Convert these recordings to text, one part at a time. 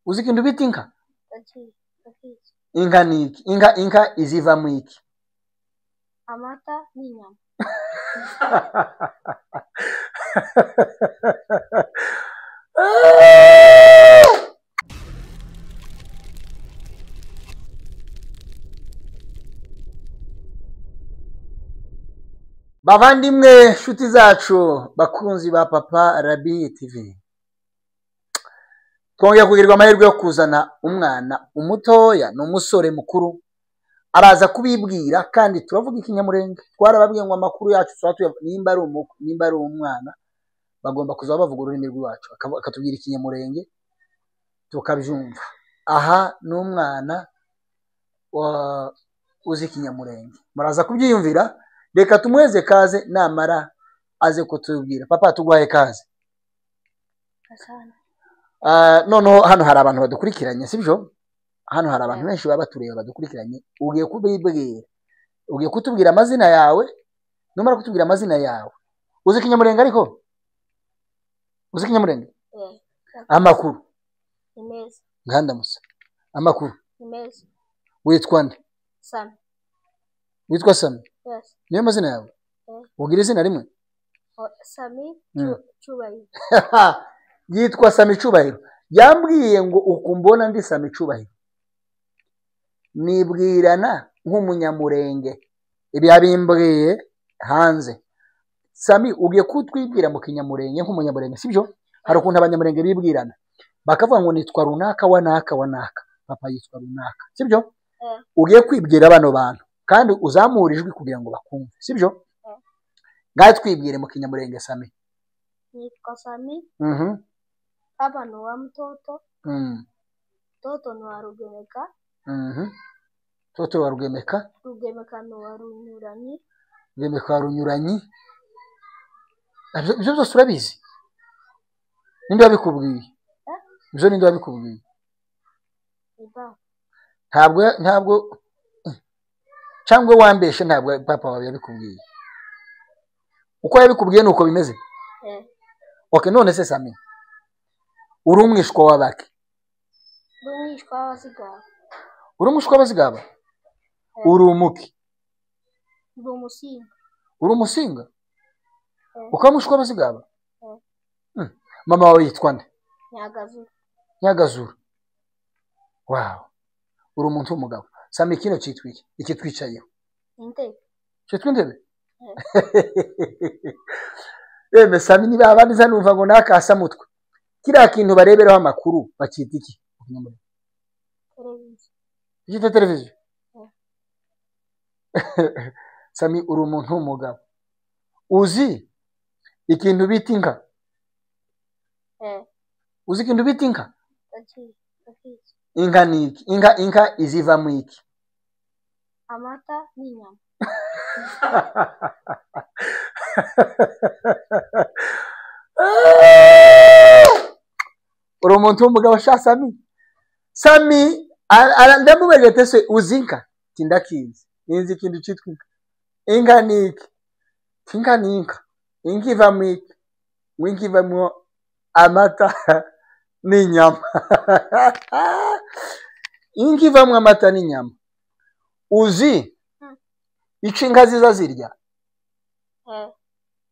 uzi ikintu bita inka? Ndakizi. Inka ni iki? Inka izivamo iki? Amata n'inyama. Bavandimwe nshuti zacu bakunzi ba Papa Rabi TV, twongeye kugirirwa amahirwe yo kuzana umwana umutoya n'umusore mukuru araza kubibwira, kandi turavuga ikinyamurenge. Twarababwiye ngo amakuru yacu nimba ari umwana bagomba kuza bavuga ururimi rwacu, akatubwira ikinyamurenge tukabyumva. Aha n'umwana uzi ikinyamurenge, muraza kubyiyumvira. Reka tumuheze kaze namara aze kutubwira. Papa tugwaye kaze. Asana. Noneho hano hari abantu badukurikiranye, sibyo? Hano hari abantu benshi baba batureba badukurikiranye. Ugiye kubibwira, ugiye kutubwira amazina yawe. Numara kutubwira amazina yawe, uzi ikinyamurenge ariko? Uzi ikinyamurenge? Amakuru Imeza. nganda musa. Amakuru Imeza. witwa nde? Sami. Witwa Sami? Yes. Niyo mazina yawe? Ugira izina rimwe? Sami Cyubahiro. Yitwa Sami Cyubahiro. Yambwiye ngo ukumbona ndi Sami Cyubahiro nibwirana nk'umunyamurenge. Ibi yabimbwiye hanze. Sami, ugiye kutwibwira mu kinyamurenge nk'umunyamurenge, sibyo? Hari ukuntu abanyamurenge bibwirana bakavuga ngo nitwa runaka wa naka wa naka, papa yitwa runaka, sibyo? Ugiye kwibwira bano bantu kandi uzamura ijwi kugira ngo bakumve, sibyo? Ngaho twibwire mu kinyamurenge. Sami. Nitwa Sami. Papa ni wa mtoto. Mtoto ni wa Rugemeka. Mtoto wa Rugemeka. Rugemeka ni wa Runyuranyi. Rugemeka wa Runyuranyi. Ibyo byose urabizi? Ninde wabikubwiye? Ibyo ninde wabikubwiye? Ntabwo cyangwa wambeshe. Ntabwo papa wawe yabikubwiye. Uko yabikubwiye nuko bimeze? Okay, none se Sami, uri umwishwa w'abaki? Umwishwa w'abazigaba. Uri umwishwa w'abazigaba? Uri umuki? Uri umusinga. Uri umusinga? Ukaba umwishwa w'abazigaba? Mama wawe yitwa nde? Nyagazura. Nyagazura. Wow. Uri umuntu w'umugabo. Sami, kino cyitwa iki? Iki twicayeho Intebe. cyitwa intebe? Sami, niba abandi zanumva ngo nakasa mutwe. Kiriya kintu bareberaho amakuru bakita iki? Televiziyo. Iki televiziyo? Sami, uri umuntu w'umugabo. Uzi ikintu bita inka? Uzi ikintu bita inka? Inka ni iki? Inka izivamo iki? Amata n'inyama. Uri umuntu w'umugabo sha Sami. Sami ndamubajije se uzi inka? Tindakizi. Ninzi ikintu cyitwa inka. Inka ni iki? Inka ni inka. Inka ivamo iki? Inka ivamo amata n'inyama. Inka ivamo amata n'inyama. Uzi icyo inka ziza zirya?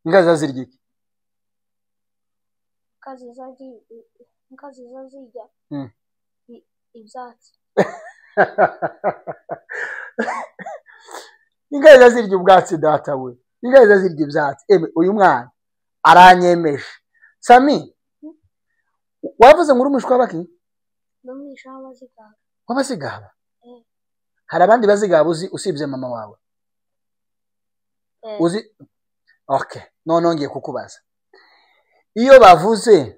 Inka ziza zirya iki? Inka ziza zirya ibyatsi. Inka ziza zirya ubwatsi data we. Inka ziza zirya ibyatsi. Uyu mwana aranyemeje. Sami, wavuze ngo uri umwishwa w'abaki? Ni umwishwa w'abazigaba. W'abazigaba? Hari abandi bazigaba uzi usibye mama wawe? Uzi? Okay, none ngiye kukubaza. Iyo bavuze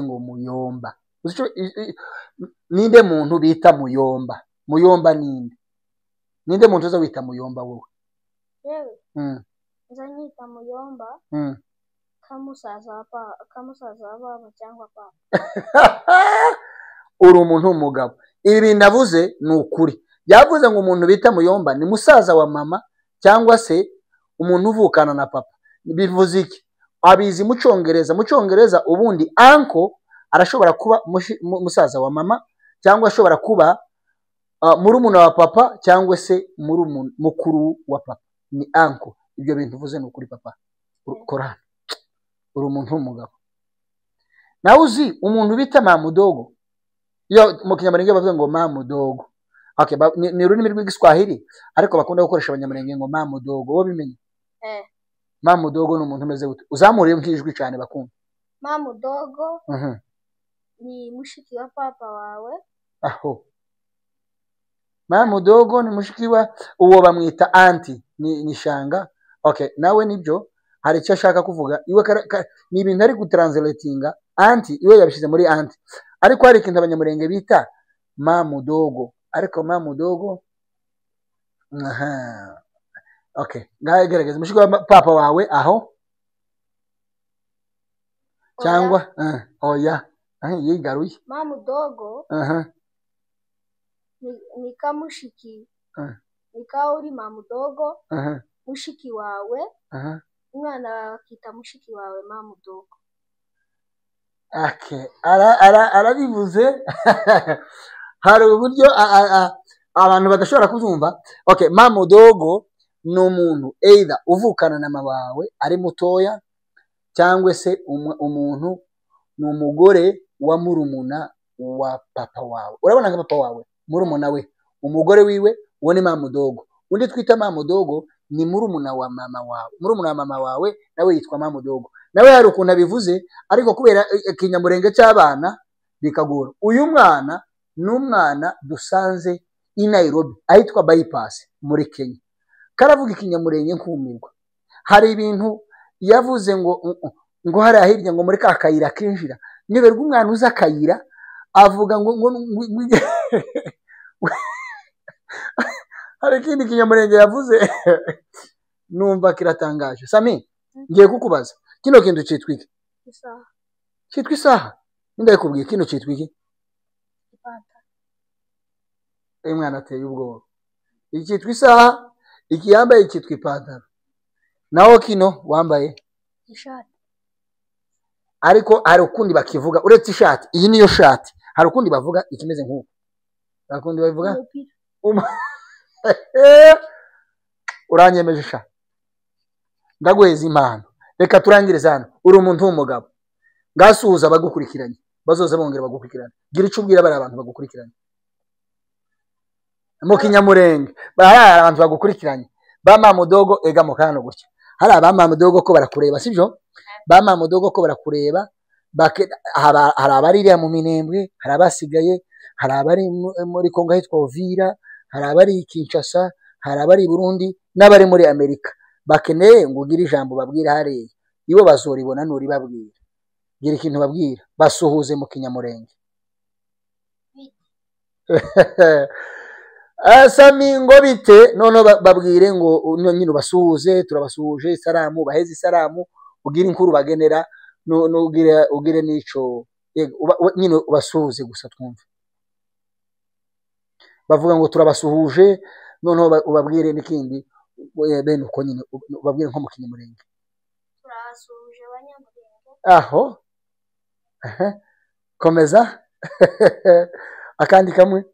ngo Muyomba, ninde muntu bita Muyomba? Muyomba ninde? Ninde muntu uza wita Muyomba wowe? Yewe. Nza nyita Muyomba. Kamusaza w'ababa cyangwa papa. Uri umuntu w'umugabo. Ibi navuze ni ukuri. Yavuze ngo umuntu bita Muyomba ni musaza wa mama cyangwa se umuntu uvukana na papa. Bivuze iki? Abizi mu Cyongereza. Mu Cyongereza ubundi uncle arashobora kuba musaza wa mama cyangwa ashobora kuba murumuna wa papa cyangwa se mukuru wa papa, ni uncle. Ibyo bintu uvuze ni ukuri papa, korana uri umuntu w'umugabo. Nawe uzi umuntu bita mamudogo, iyo mu kinyamurenge bavuga ngo mamudogo, okay, ni ururimi rw'igiswahili ariko bakunda gukoresha abanyamurenge ngo mamudogo. Wowe bimenye mamudogo ni umuntu umeze gute? Uzamuriye nk'ijwi cyane bakunda. Mamudogo ni mushiki wa papa wawe. Aho mamudogo ni mushiki wa uwo bamwita anti, ni shanga. Okay, nawe nibyo hari icyo ashaka kuvuga iwe, ni ibintu ari gutranslatinga. Anti iwe yabishize muri anti, ariko hari ikintu abanyamurenge bita mamudogo, ariko mamudogo okay, ngagerageza mushiki wa papa wawe aho cyangwa oya yigaruye. Mamudogo ni kamushiki, ni kauri mamudogo, mushiki wawe, umwana akita mushiki wawe mamudogo. Okay, arabivuze. Hari uburyo abantu badashobora kuzumva. Okay, mamudogo ni umuntu either uvukana na mama wawe ari mutoya, cyangwa se umuntu ni umugore wa murumuna wa papa wawe. Urabona nka papa wawe, murumuna we, umugore wiwe, uwo ni mamudogo. Undi twita mamudogo ni murumuna wa mama wawe. Murumuna wa mama wawe nawe yitwa mamudogo. Nawe hari ukuntu abivuze, ariko kubera ikinyamurenge cy'abana bikagora. Uyu mwana n'umwana dusanze i Nairobi ahitwa Bypass muri Kenya, karavuga ikinyamurenge nkumirwa. Hari ibintu yavuze ngo hari ahirya ngo muri ka kayira kinjira, niberwa umwana uza akayira avuga ngo hari ikindi kinyamurenge yavuze numva kiratangaje. Sami, ngiye kukubaza, kino kintu cyitwa iki? Isaha. Cyitwa isaha? Ninde yakubwiye kino cyitwa iki? Ipantaro. Mwana ateye ubwoba. Iki cyitwa isaha, iki yambaye cyitwa ipantaro. Naho kino wambaye ishati. Ariko hari ukundi bakivuga uretse ishati. Iyi niyo shati. Hari ukundi bavuga ikimeze nk'uko. Bakundi bavuga uranyemeje sha, ndaguheza impano. Reka turangirize hano. Uri umuntu w'umugabo, ngasuhuza abagukurikiranye, bazoza bongera bagukurikirana. Gira icyo ubwira bari abantu bagukurikiranye mu kinyamurenge. Bari abantu bagukurikiranye ba mamudogo, ega mu kano gutya. Hari aba mamudogo ko barakureba, sibyo? Ba mamudogo ko barakureba, hari abaririya mu Minembwe, hari abasigaye, hari abari muri Kongo hitwa Uvira, hari abari Kinshasa, hari abari Burundi, n'abari muri Amerika. Bakeneye ngo ugire ijambo babwira hariya, ibo bazoribona nuri babwira. Gira ikintu babwira, basuhuze mu kinyamurenge. Sami ngo bite, none babwire ngo nyine ubasuhuze, turabasuhuje, salamu, baheze salamu, ugire inkuru bagenera, ugire n'ico nyine ubasuhuze gusa twumve. Bavuga ngo turabasuhuje, none ubabwire n'ikindi bene uko nyine ubabwire nko mu kinyamurenge. Turasuhuje abanyamurenge. Aho komeza. Akandi kamwe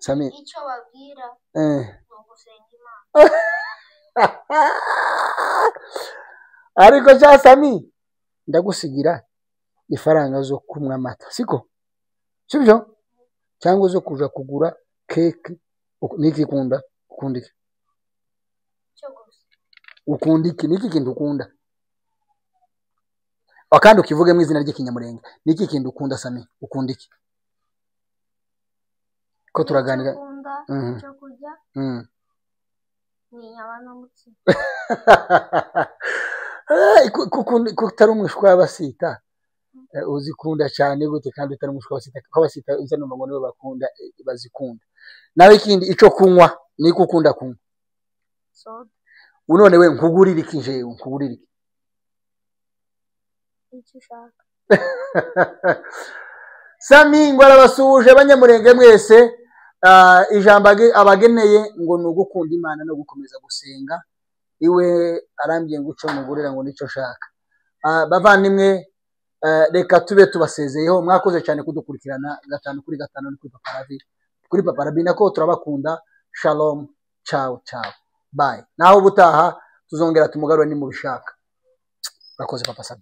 Sami. Icyo babwira ni ugusenga Imana. Ariko cya Sami, ndagusigira ifaranga zo kumwa amata, siko? Sibyo? Cyangwa zo kuja kugura keke. Niki ukunda? Ukunda iki? Cyo gusa. Ukunda iki? Niki kintu ukunda? Wakandi ukivuge mu izina ry'ikinyamurenge. Niki kintu ukunda Sami? Ukunda iki? Ko turaganira. Cyo kurya. Ni inyama n'umutsima. Kutari umwishwa w'abasita, uzikunda cyane gute kandi utari umwishwa w'abasita? Ko abasita uza numva ngo nibo bakunda, bazikunda. Nawe ikindi ico kunywa, niko ukunda kunywa? Soda. Unone we nkugurira iki nje, nkugurira iki? Icyo ushaka. Sami ngo arabasuhuje abanyamurenge mwese. Ijambo abageneye ngo ni ugukunda Imana no gukomeza gusenga. Iwe arambye ngo uco mugurira ngo nico shaka. Bavandimwe, reka tube tubasezeyeho mwakoze cyane kudukurikirana 5 kuri 5 kuri Paparabi nako turabakunda. Shalom, ciao ciao, bye. Naho butaha tuzongera tumugarura ni mu bishaka. Bakoze Papa Sabi.